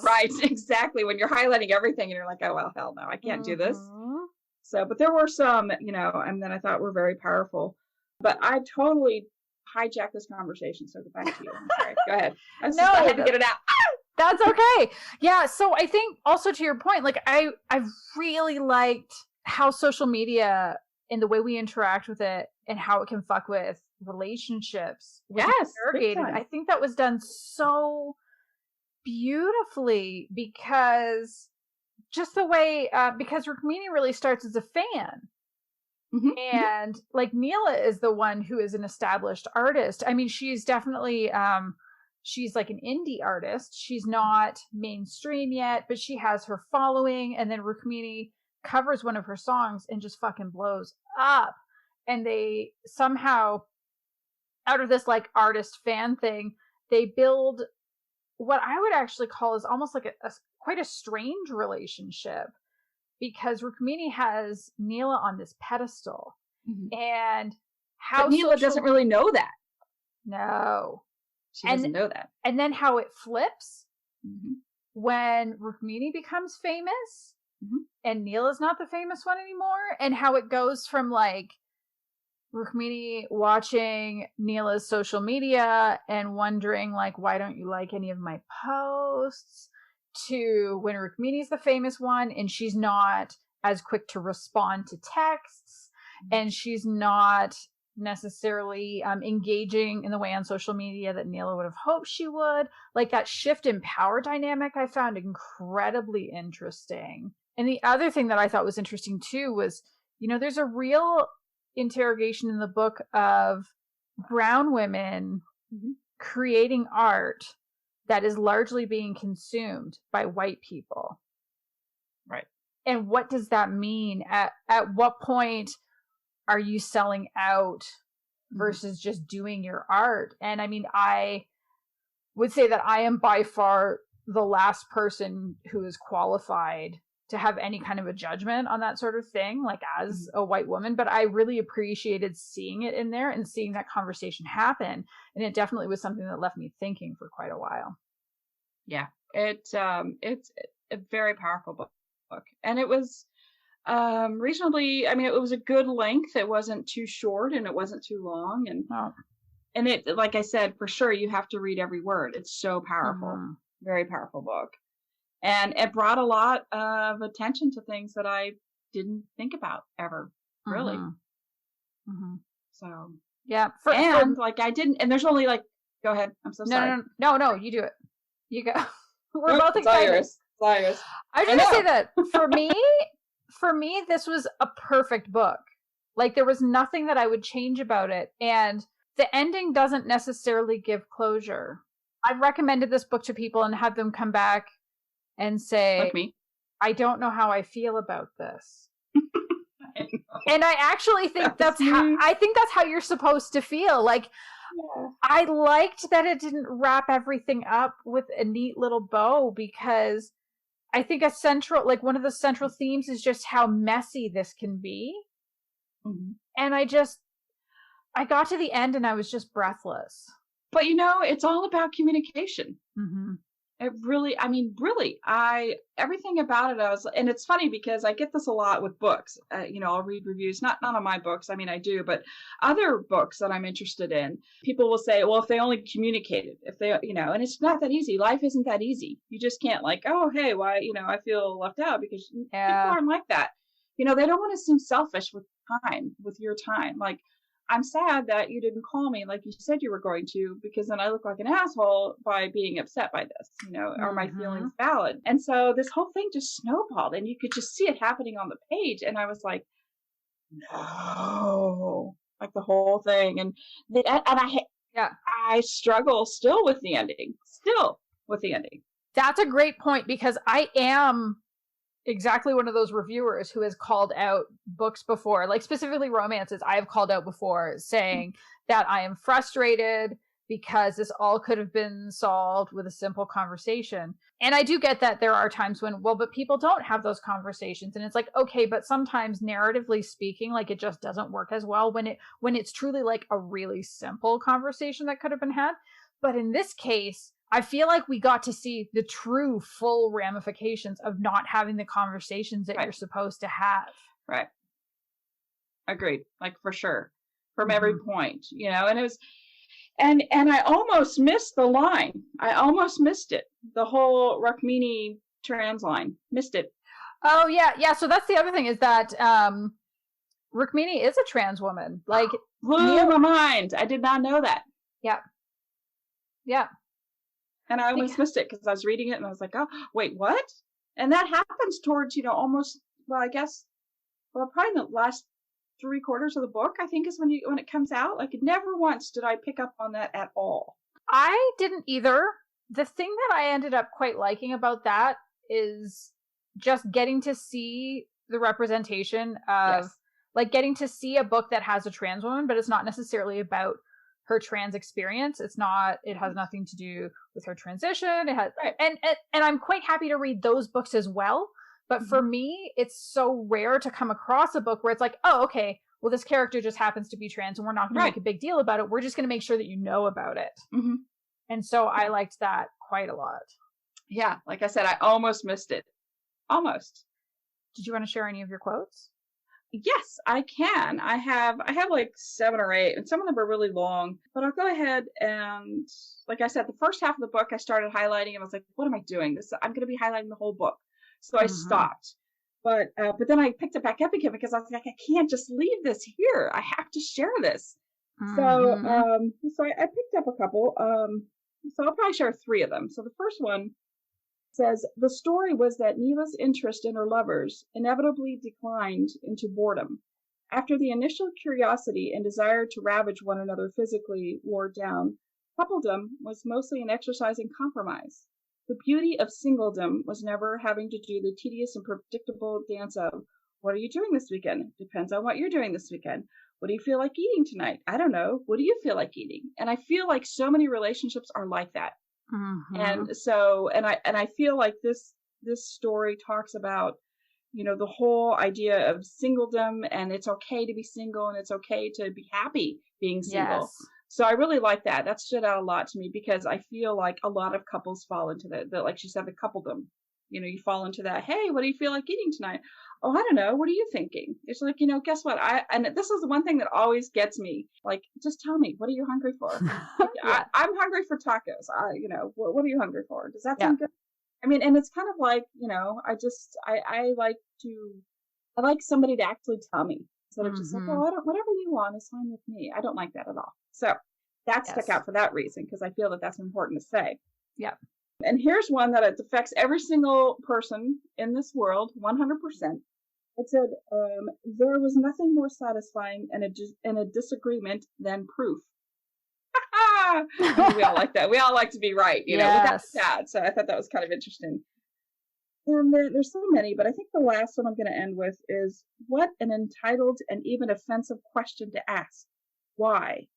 Speaker 2: Right, exactly. When you're highlighting everything and you're like, oh, well, hell no, I can't do this. So, but there were some, you know, and then I thought were very powerful. But I totally hijacked this conversation. So go back to you. I'm sorry. Go ahead. I had to get it out.
Speaker 1: That's okay. Yeah. So I think also, to your point, like I really liked how social media and the way we interact with it and how it can fuck with relationships.
Speaker 2: Yes.
Speaker 1: I think that was done so beautifully, because just the way, because Rukmini really starts as a fan. Mm-hmm. And like Neela is the one who is an established artist. I mean, she's definitely, she's like an indie artist. She's not mainstream yet, but she has her following. And then Rukmini covers one of her songs and just fucking blows up. And they somehow, out of this like artist fan thing, they build what I would actually call is almost like a quite a strange relationship, because Rukmini has Neela on this pedestal. Mm-hmm. And how
Speaker 2: Neela doesn't really know that.
Speaker 1: No.
Speaker 2: She doesn't know that.
Speaker 1: And then how it flips when Rukmini becomes famous. Mm-hmm. And Neela's not the famous one anymore, and how it goes from like Rukmini watching Neela's social media and wondering like, why don't you like any of my posts, to when Rukmini's the famous one and she's not as quick to respond to texts, and she's not necessarily engaging in the way on social media that Neela would have hoped she would. Like, that shift in power dynamic I found incredibly interesting. And the other thing that I thought was interesting too was, you know, there's a real interrogation in the book of brown women creating art that is largely being consumed by white people.
Speaker 2: Right.
Speaker 1: And what does that mean? At what point are you selling out versus just doing your art? And I mean, I would say that I am by far the last person who is qualified to have any kind of a judgment on that sort of thing, like as a white woman, but I really appreciated seeing it in there and seeing that conversation happen. And it definitely was something that left me thinking for quite a while.
Speaker 2: Yeah, it's a very powerful book. And it was reasonably, I mean, it was a good length. It wasn't too short and it wasn't too long. And it, like I said, for sure, you have to read every word. It's so powerful. Very powerful book. And it brought a lot of attention to things that I didn't think about ever, really. So,
Speaker 1: yeah.
Speaker 2: I didn't, and there's only like, go ahead. I'm so sorry.
Speaker 1: No, you do it. You go. We're both excited.
Speaker 2: It's all yours.
Speaker 1: I was going to say that for me, this was a perfect book. Like, there was nothing that I would change about it. And the ending doesn't necessarily give closure. I've recommended this book to people and had them come back and say,
Speaker 2: like me,
Speaker 1: I don't know how I feel about this. And I actually think that's how you're supposed to feel. Like, I liked that it didn't wrap everything up with a neat little bow, because I think one of the central themes is just how messy this can be. And I got to the end and I was just breathless.
Speaker 2: But you know, it's all about communication. It really, everything about it, and it's funny because I get this a lot with books. You know, I'll read reviews, not on my books. I mean, I do, but other books that I'm interested in, people will say, well, if they only communicated, if they, you know, and it's not that easy. Life isn't that easy. You just can't like, oh, hey, why, you know, I feel left out, because people aren't like that. You know, they don't want to seem selfish with time with your time. Like, I'm sad that you didn't call me like you said you were going to, because then I look like an asshole by being upset by this, are my feelings valid? And so this whole thing just snowballed, and you could just see it happening on the page. And I was like, no, like the whole thing. And I struggle still with the ending.
Speaker 1: That's a great point, because I am exactly one of those reviewers who has called out books before, like specifically romances. I have called out before saying that I am frustrated because this all could have been solved with a simple conversation. And I do get that there are times when, but people don't have those conversations. And it's like, okay, but sometimes narratively speaking, like it just doesn't work as well when it's truly like a really simple conversation that could have been had. But in this case, I feel like we got to see the true full ramifications of not having the conversations that you're supposed to have.
Speaker 2: Right. Agreed. Like, for sure. From every point, and it was, and I almost missed the line. I almost missed it. The whole Rukmini trans line. Missed it.
Speaker 1: Oh, yeah. Yeah. So that's the other thing, is that Rukmini is a trans woman. Like,
Speaker 2: blew my mind. I did not know that.
Speaker 1: Yeah. Yeah.
Speaker 2: And I almost missed it because I was reading it and I was like, oh, wait, what? And that happens towards, almost, probably in the last 3/4 of the book, I think, is when it comes out. Like, never once did I pick up on that at all.
Speaker 1: I didn't either. The thing that I ended up quite liking about that is just getting to see the representation of, like, getting to see a book that has a trans woman, but it's not necessarily about her trans experience. It has nothing to do with her transition. It has, and I'm quite happy to read those books as well. But for me, it's so rare to come across a book where it's like, oh, okay, well, this character just happens to be trans and we're not going to make a big deal about it. We're just going to make sure that you know about it. And so I liked that quite a lot.
Speaker 2: Yeah. Like I said, I almost missed it. Almost.
Speaker 1: Did you want to share any of your quotes?
Speaker 2: Yes, I can. I have like 7 or 8, and some of them are really long, but I'll go ahead and, like I said, the first half of the book I started highlighting and I was like, what am I doing? I'm going to be highlighting the whole book. So I stopped. But then I picked it back up again because I was like, I can't just leave this here. I have to share this. So I picked up a couple. So I'll probably share 3 of them. So the first one says, the story was that Neela's interest in her lovers inevitably declined into boredom. After the initial curiosity and desire to ravage one another physically wore down, coupledom was mostly an exercise in compromise. The beauty of singledom was never having to do the tedious and predictable dance of, what are you doing this weekend? Depends on what you're doing this weekend. What do you feel like eating tonight? I don't know. What do you feel like eating? And I feel like so many relationships are like that. And so, and I feel like this story talks about, the whole idea of singledom, and it's okay to be single and it's okay to be happy being single. Yes. So I really like that. That stood out a lot to me because I feel like a lot of couples fall into that, like she said, the coupledom. You fall into that. Hey, what do you feel like eating tonight? Oh, I don't know. What are you thinking? It's like, guess what? And this is the one thing that always gets me. Like, just tell me, what are you hungry for? I'm hungry for tacos. What are you hungry for? Does that sound good? I mean, and it's kind of like, I like somebody to actually tell me instead of just like, oh, whatever you want is fine with me. I don't like that at all. So that stuck out for that reason, because I feel that that's important to say.
Speaker 1: Yeah.
Speaker 2: And here's one that it affects every single person in this world, 100%. It said, there was nothing more satisfying in a disagreement than proof. I mean, we all like that. We all like to be right, but that's sad. So I thought that was kind of interesting. And there's so many, but I think the last one I'm going to end with is, what an entitled and even offensive question to ask. Why?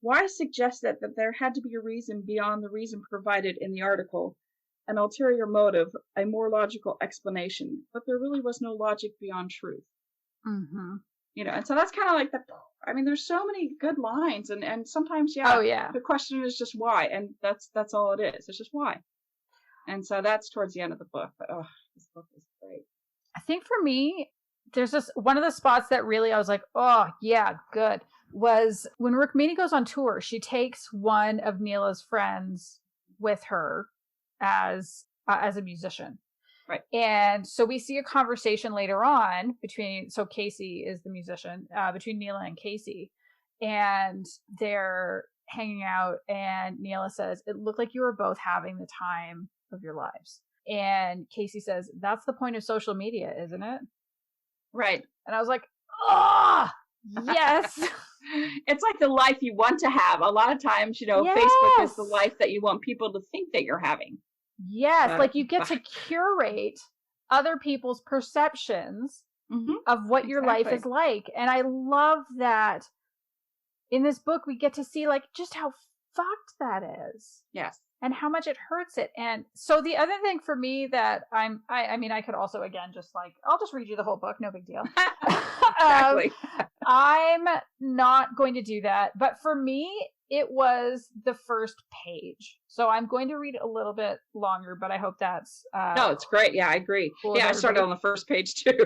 Speaker 2: Why suggest that there had to be a reason beyond the reason provided in the article, an ulterior motive, a more logical explanation, but there really was no logic beyond truth. And so that's kind of like there's so many good lines, and sometimes, the question is just why, and that's all it is. It's just why. And so that's towards the end of the book, but this book is great.
Speaker 1: I think for me, there's this one of the spots that really I was like, oh yeah, good, was when Rukmini goes on tour. She takes one of Neela's friends with her as a musician.
Speaker 2: Right.
Speaker 1: And so we see a conversation later on so Casey is the musician, between Neela and Casey. And they're hanging out, and Neela says, "It looked like you were both having the time of your lives." And Casey says, "That's the point of social media, isn't it?"
Speaker 2: Right.
Speaker 1: And I was like, "Oh, yes."
Speaker 2: It's like the life you want to have. A lot of times,
Speaker 1: Yes.
Speaker 2: Facebook is the life that you want people to think that you're having.
Speaker 1: Yes, like you get to curate other people's perceptions of what your life is like. And I love that in this book we get to see like just how fucked that is.
Speaker 2: Yes.
Speaker 1: And how much it hurts it. And so the other thing for me that I mean, I could also, again, just like, I'll just read you the whole book. No big deal.
Speaker 2: Exactly.
Speaker 1: I'm not going to do that. But for me, it was the first page. So I'm going to read a little bit longer, but I hope that's...
Speaker 2: no, it's great. Yeah, I agree.
Speaker 1: Cool,
Speaker 2: yeah, I started on the first page too.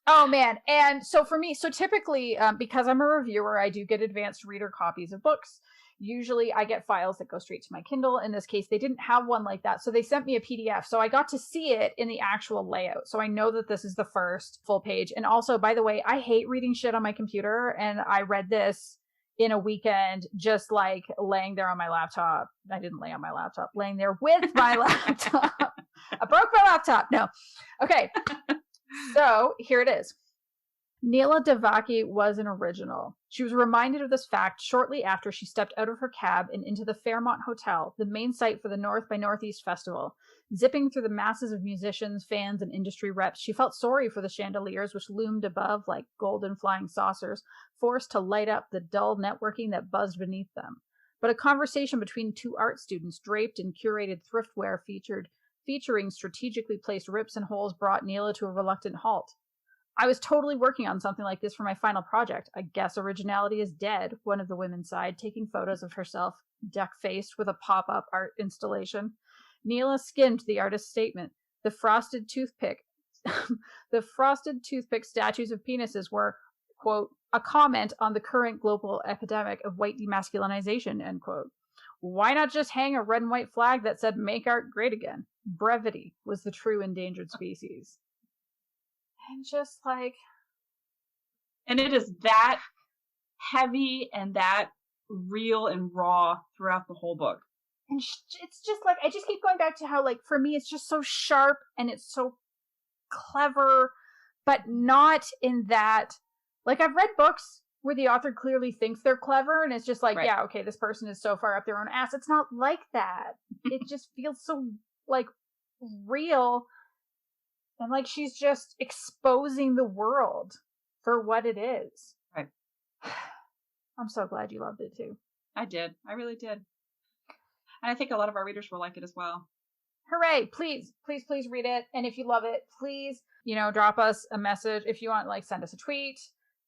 Speaker 1: Oh, man. And so for me, so typically, because I'm a reviewer, I do get advanced reader copies of books. Usually I get files that go straight to my Kindle. In this case, they didn't have one like that. So they sent me a PDF. So I got to see it in the actual layout. So I know that this is the first full page. And also, by the way, I hate reading shit on my computer. And I read this in a weekend, just like laying there on my laptop. I didn't lay on my laptop, laying there with my laptop. I broke my laptop. No. Okay. So here it is. Neela Devaki was an original. She was reminded of this fact shortly after she stepped out of her cab and into the Fairmont Hotel, the main site for the North by Northeast Festival. Zipping through the masses of musicians, fans, and industry reps, she felt sorry for the chandeliers which loomed above like golden flying saucers, forced to light up the dull networking that buzzed beneath them. But a conversation between two art students draped in curated thriftwear featuring strategically placed rips and holes brought Neela to a reluctant halt. "I was totally working on something like this for my final project. I guess originality is dead," one of the women sighed, taking photos of herself, duck-faced with a pop-up art installation. Neela skimmed the artist's statement. The frosted toothpick statues of penises were, quote, "a comment on the current global epidemic of white demasculinization," end quote. Why not just hang a red and white flag that said, "Make art great again"? Brevity was the true endangered species. And just like...
Speaker 2: And it is that heavy and that real and raw throughout the whole book.
Speaker 1: And it's just like, I just keep going back to how, like, for me, it's just so sharp and it's so clever, but not in that, like, I've read books where the author clearly thinks they're clever and it's just like, yeah, okay, this person is so far up their own ass. It's not like that. It just feels so, like, real. And like she's just exposing the world for what it is.
Speaker 2: Right.
Speaker 1: I'm so glad you loved it too.
Speaker 2: I did. I really did. And I think a lot of our readers will like it as well.
Speaker 1: Hooray. Please, please, please read it. And if you love it, please, drop us a message. If you want, like, send us a tweet.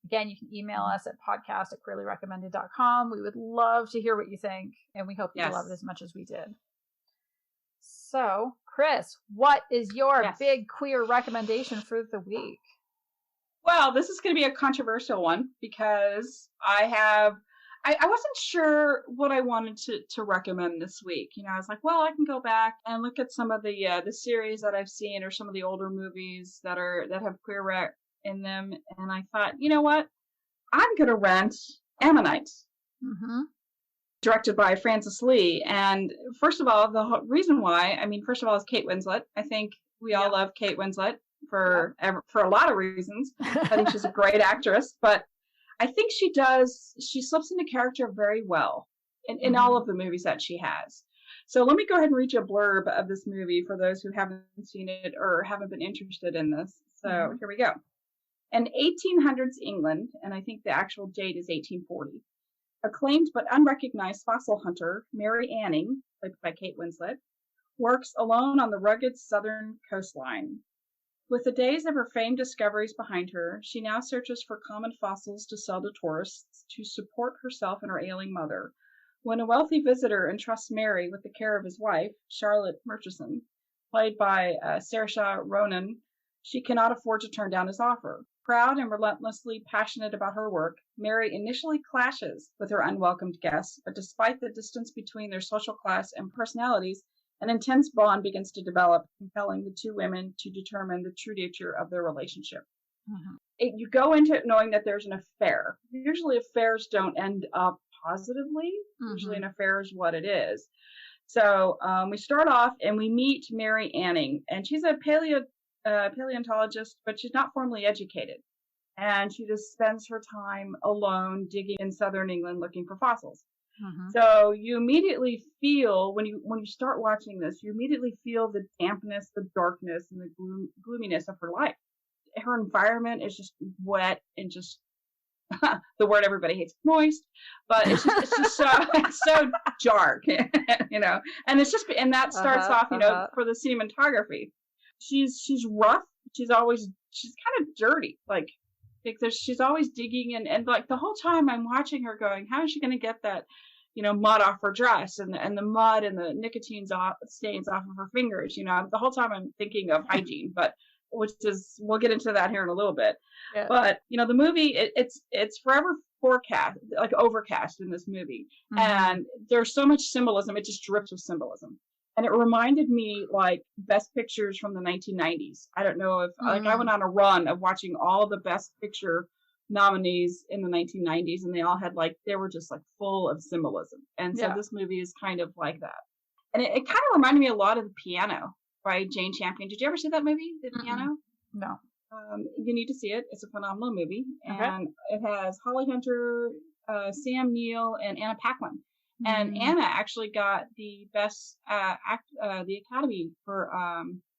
Speaker 1: Again, you can email us at podcast@queerlyrecommended.com. We would love to hear what you think. And we hope you love it as much as we did. So, Kris, what is your big queer recommendation for the week?
Speaker 2: Well, this is going to be a controversial one because I wasn't sure what I wanted to recommend this week. I was like, well, I can go back and look at some of the series that I've seen or some of the older movies that have queer rec in them. And I thought, you know what? I'm going to rent Ammonite. Mm-hmm. Directed by Francis Lee. And first of all, the reason why, first of all, is Kate Winslet. I think we all love Kate Winslet for a lot of reasons. I think she's a great actress, but I think she slips into character very well in all of the movies that she has. So let me go ahead and read you a blurb of this movie for those who haven't seen it or haven't been interested in this. So here we go. In 1800s England, and I think the actual date is 1840, acclaimed but unrecognized fossil hunter Mary Anning, played by Kate Winslet, works alone on the rugged southern coastline. With the days of her famed discoveries behind her, she now searches for common fossils to sell to tourists to support herself and her ailing mother. When a wealthy visitor entrusts Mary with the care of his wife, Charlotte Murchison, played by Saoirse Ronan, she cannot afford to turn down his offer. Proud and relentlessly passionate about her work, Mary initially clashes with her unwelcomed guests, but despite the distance between their social class and personalities, An intense bond begins to develop, compelling the two women to determine the true nature of their relationship.
Speaker 1: Mm-hmm.
Speaker 2: You go into it knowing that there's an affair. Usually affairs don't end up positively.
Speaker 1: Mm-hmm.
Speaker 2: Usually an affair is what it is. So we start off and we meet Mary Anning, and she's a paleontologist, but she's not formally educated. And she just spends her time alone digging in southern England looking for fossils.
Speaker 1: Mm-hmm.
Speaker 2: So you immediately feel, when you start watching this, you immediately feel the dampness, the darkness, and the gloominess of her life. Her environment is just wet and just the word everybody hates, moist, but it's just so dark, you know. And it's just, and that starts off, you know, for the cinematography. She's rough. She's kind of dirty, like she's always digging, and like the whole time I'm watching her going, how is she going to get that, you know, mud off her dress and the mud and the nicotine stains off of her fingers, you know. The whole time I'm thinking of hygiene, but we'll get into that here in a little bit. Yeah. But you know, the movie it's forever overcast in this movie. Mm-hmm. And there's so much symbolism, it just drips with symbolism. And it reminded me like best pictures from the 1990s. I don't know if like I went on a run of watching all the best picture nominees in the 1990s, and they were just like full of symbolism. And so this movie is kind of like that. And it kind of reminded me a lot of The Piano by Jane Campion. Did you ever see that movie, The Piano?
Speaker 1: No.
Speaker 2: You need to see it. It's a phenomenal movie. Okay. And it has Holly Hunter, Sam Neill, and Anna Paquin. And Anna actually got the best the Academy for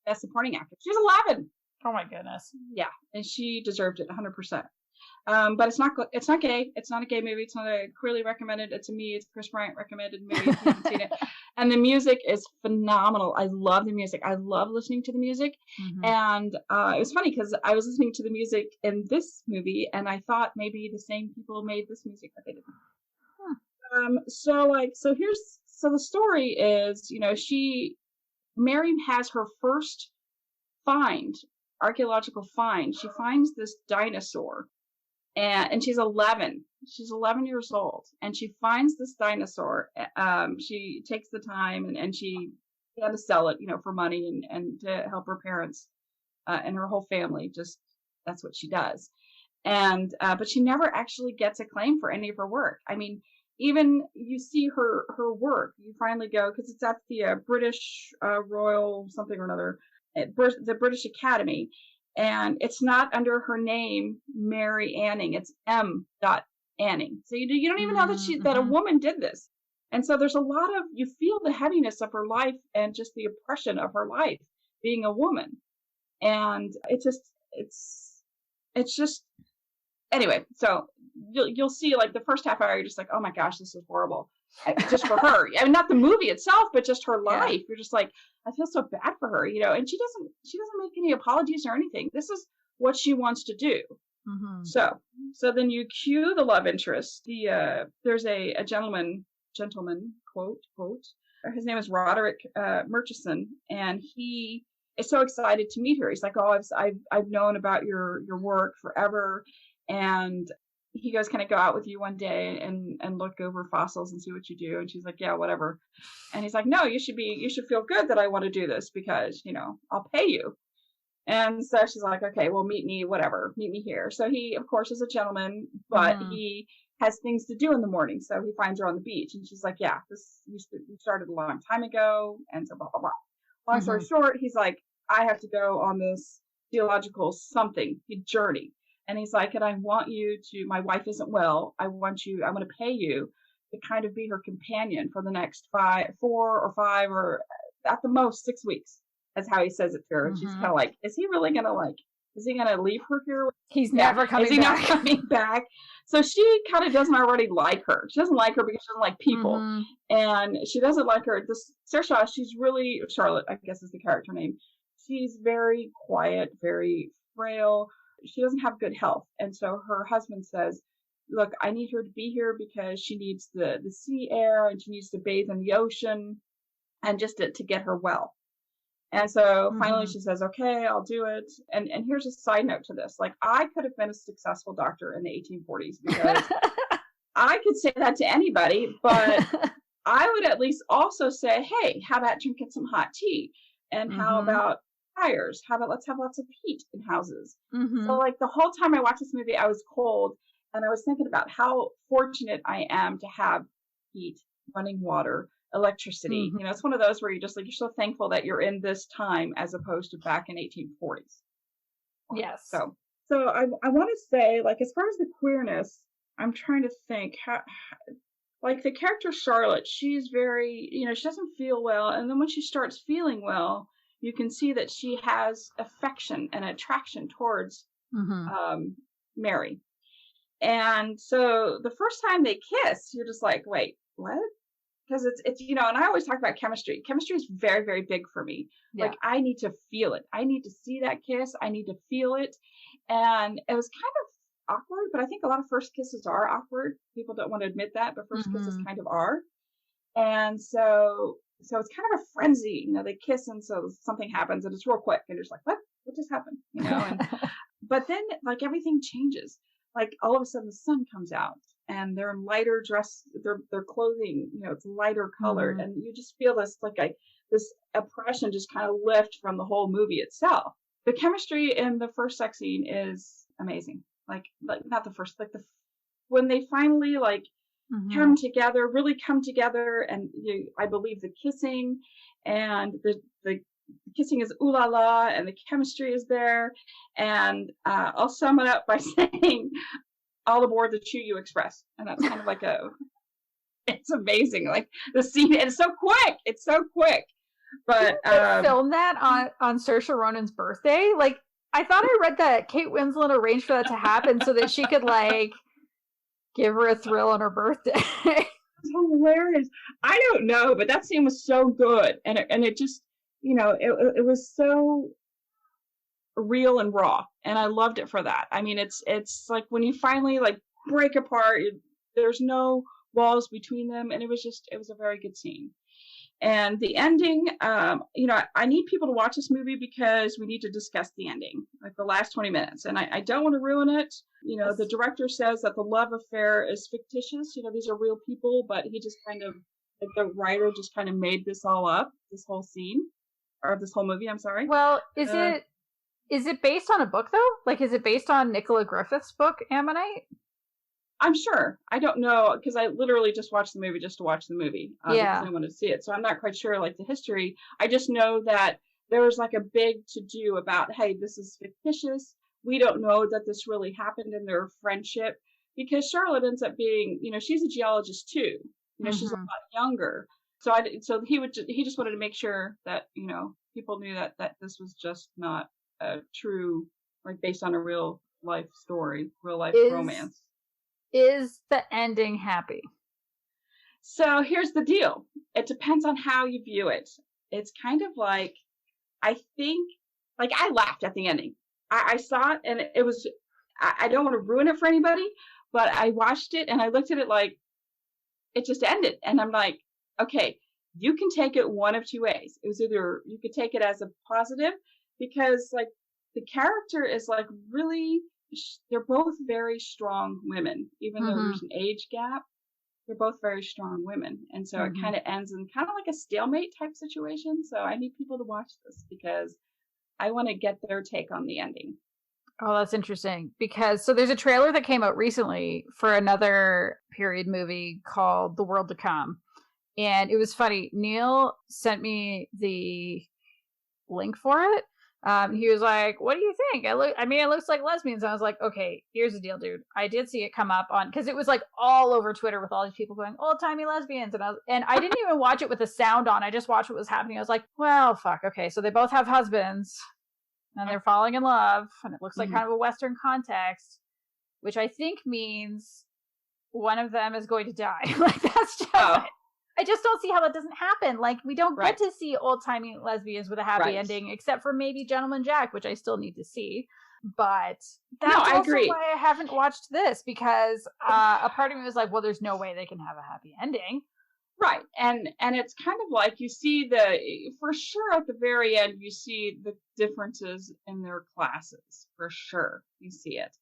Speaker 2: Best Supporting Actress. She was 11.
Speaker 1: Oh my goodness.
Speaker 2: Yeah, and she deserved it 100%. But it's not gay. It's not a gay movie. It's not a queerly recommended. It's a Chris Bryant recommended movie if you haven't seen it. And the music is phenomenal. I love the music. I love listening to the music. Mm-hmm. And it was funny because I was listening to the music in this movie, and I thought maybe the same people made this music, but they didn't. So the story is, you know, Mary has her first archaeological find. She finds this dinosaur, and she's 11. She's 11 years old, and she finds this dinosaur. She takes the time, and she had to sell it, you know, for money and to help her parents and her whole family. Just that's what she does. And but she never actually gets a claim for any of her work. I mean, even you see her work, you finally go, because it's at the British Royal something or another, the British Academy, and it's not under her name Mary Anning, it's M. Anning. So you don't even know that a woman did this. And so there's a lot of, you feel the heaviness of her life and just the oppression of her life being a woman. And it's just anyway, so you'll see like the first half hour, you're just like, oh my gosh, this is horrible. Just for her. I mean, not the movie itself, but just her life. Yeah. You're just like, I feel so bad for her, you know, and she doesn't make any apologies or anything. This is what she wants to do. Mm-hmm. So then you cue the love interest. There's a gentleman, quote, his name is Roderick Murchison, and he is so excited to meet her. He's like, oh, I've known about your work forever. And he goes, can I go out with you one day and look over fossils and see what you do? And she's like, yeah, whatever. And he's like, no, you should feel good that I want to do this because, you know, I'll pay you. And so she's like, okay, well, meet me here. So he, of course, is a gentleman, but he has things to do in the morning. So he finds her on the beach, and she's like, yeah, we started a long time ago. And so blah, blah, blah. Long story short, he's like, I have to go on this theological journey. And he's like, and I want you to, my wife isn't well. I'm going to pay you to kind of be her companion for the next 4 or 5 or at the most 6 weeks. That's how he says it to her. And she's kind of like, is he going to leave her here?
Speaker 1: He's never coming back.
Speaker 2: Is he not coming back? So she kind of doesn't already like her. She doesn't like her because she doesn't like people. Mm-hmm. And she doesn't like her. Charlotte, I guess is the character name. She's very quiet, very frail. She doesn't have good health. And so her husband says, look, I need her to be here because she needs the sea air and she needs to bathe in the ocean and just to get her well. And so finally she says, okay, I'll do it. And here's a side note to this. Like, I could have been a successful doctor in the 1840s because I could say that to anybody, but I would at least also say, hey, how about drinking some hot tea? And how about fires? How about let's have lots of heat in houses? So like the whole time I watched this movie, I was cold, and I was thinking about how fortunate I am to have heat, running water, electricity. You know, it's one of those where you're just like, you're so thankful that you're in this time as opposed to back in 1840s.
Speaker 1: Yes.
Speaker 2: So I want to say, like, as far as the queerness, I'm trying to think how like the character Charlotte, she's very, you know, she doesn't feel well. And then when she starts feeling well, you can see that she has affection and attraction towards Mary. And so the first time they kiss, you're just like, wait, what? Because it's, you know, and I always talk about chemistry. Chemistry is very, very big for me. Yeah. Like, I need to feel it. I need to see that kiss. I need to feel it. And it was kind of awkward, but I think a lot of first kisses are awkward. People don't want to admit that, but first kisses kind of are. And so it's kind of a frenzy, you know, they kiss and so something happens and it's real quick and you're just like, what just happened? You know, and but then like everything changes. Like all of a sudden the sun comes out and they're in lighter dress, their clothing, you know, it's lighter colored, and you just feel this this oppression just kind of lift from the whole movie itself. The chemistry in the first sex scene is amazing. Like not the first, like when they finally like come together, really come together, and I believe the kissing and the kissing is ooh la la, and the chemistry is there. And I'll sum it up by saying, all aboard the Chuyu Express, and that's kind of like it's amazing. Like the scene, it's so quick. It's so quick. But
Speaker 1: didn't they film that on Saoirse Ronan's birthday? Like, I thought I read that Kate Winslet arranged for that to happen so that she could like give her a thrill on her birthday.
Speaker 2: It's hilarious. I don't know, but that scene was so good, and it just, you know, it was so real and raw, and I loved it for that. I mean, it's like when you finally like break apart, there's no walls between them, and it was a very good scene. And the ending, you know, I need people to watch this movie because we need to discuss the ending, like the last 20 minutes. And I don't want to ruin it. You know, the director says that the love affair is fictitious. You know, these are real people, but he just kind of, like the writer just kind of made this all up, this whole scene, or this whole movie, I'm sorry.
Speaker 1: Well, is it based on a book, though? Like, is it based on Nicola Griffith's book, Ammonite?
Speaker 2: I'm sure. I don't know, because I literally just watched the movie just to watch the movie. Because I wanted to see it. So I'm not quite sure, like, the history. I just know that there was, like, a big to-do about, hey, this is fictitious. We don't know that this really happened in their friendship. Because Charlotte ends up being, you know, she's a geologist, too. You know, she's a lot younger. So he just wanted to make sure that, you know, people knew that this was just not a true, like, based on a real life story, real life romance.
Speaker 1: Is the ending happy?
Speaker 2: So here's the deal. It depends on how you view it. It's kind of like, I think, like, I laughed at the ending. I saw it, and it was, I don't want to ruin it for anybody, but I watched it and I looked at it like, it just ended. And I'm like, okay, you can take it one of two ways. It was either, you could take it as a positive, because like the character is like really, they're both very strong women, even though there's an age gap. They're both very strong women, and so it kind of ends in kind of like a stalemate type situation. So I need people to watch this because I want to get their take on the ending.
Speaker 1: Oh, that's interesting, because so there's a trailer that came out recently for another period movie called The World to Come, and it was funny. Neil sent me the link for it. He was like, what do you think? It looks like lesbians. And I was like, okay, here's the deal, dude. I did see it come up on, because it was like all over Twitter with all these people going, old-timey lesbians. And I didn't even watch it with the sound on. I just watched what was happening. I was like, well, fuck. Okay, so they both have husbands and they're falling in love. And it looks like kind of a Western context, which I think means one of them is going to die. Like, that's just it. I just don't see how that doesn't happen. Like, we don't get to see old-timey lesbians with a happy ending, except for maybe Gentleman Jack, which I still need to see. But that's also why I haven't watched this, because a part of me was like, well, there's no way they can have a happy ending.
Speaker 2: Right. And it's kind of like you see for sure at the very end, you see the differences in their classes. For sure. You see it.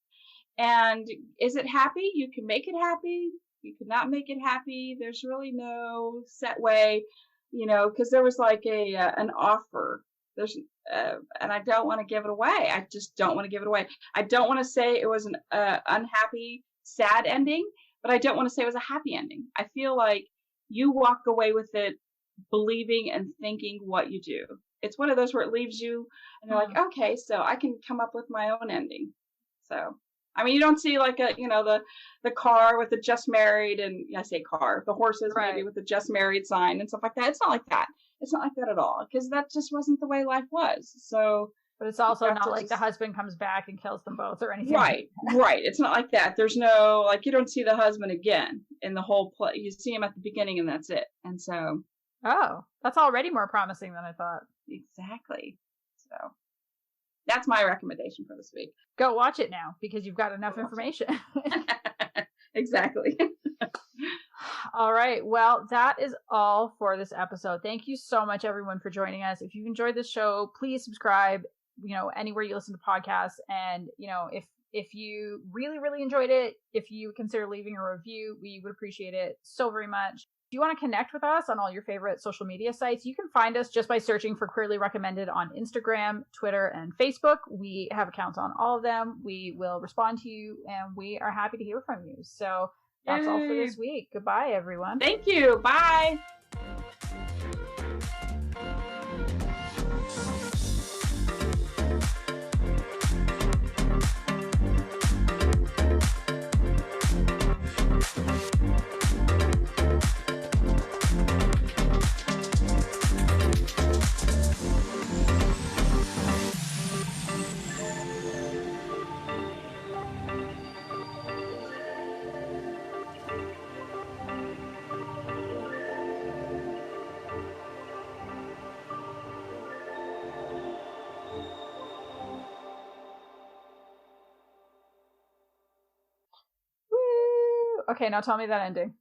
Speaker 2: And is it happy? You can make it happy. You could not make it happy. There's really no set way, because there was like an offer. There's and I don't want to give it away. I just don't want to give it away. I don't want to say it was an unhappy, sad ending, but I don't want to say it was a happy ending. I feel like you walk away with it believing and thinking what you do. It's one of those where it leaves you and you're like, okay, so I can come up with my own ending. So, I mean, you don't see like the car with the just married, and I say car, the horses maybe with the just married sign and stuff like that. It's not like that. It's not like that at all, because that just wasn't the way life was. So,
Speaker 1: but it's also not like the husband comes back and kills them both or anything.
Speaker 2: Right. It's not like that. There's no, like, you don't see the husband again in the whole play. You see him at the beginning and that's it. And so.
Speaker 1: Oh, that's already more promising than I thought.
Speaker 2: Exactly. So that's my recommendation for this week.
Speaker 1: Go watch it now because you've got enough information.
Speaker 2: Exactly.
Speaker 1: All right. Well, that is all for this episode. Thank you so much, everyone, for joining us. If you enjoyed this show, please subscribe, anywhere you listen to podcasts. And, if you really, really enjoyed it, if you consider leaving a review, we would appreciate it so very much. If you want to connect with us on all your favorite social media sites, you can find us just by searching for Queerly Recommended on Instagram, Twitter, and Facebook. We have accounts on all of them. We will respond to you, and we are happy to hear from you. So that's all for this week. Goodbye, everyone.
Speaker 2: Thank you. Bye.
Speaker 1: Okay, now tell me that ending.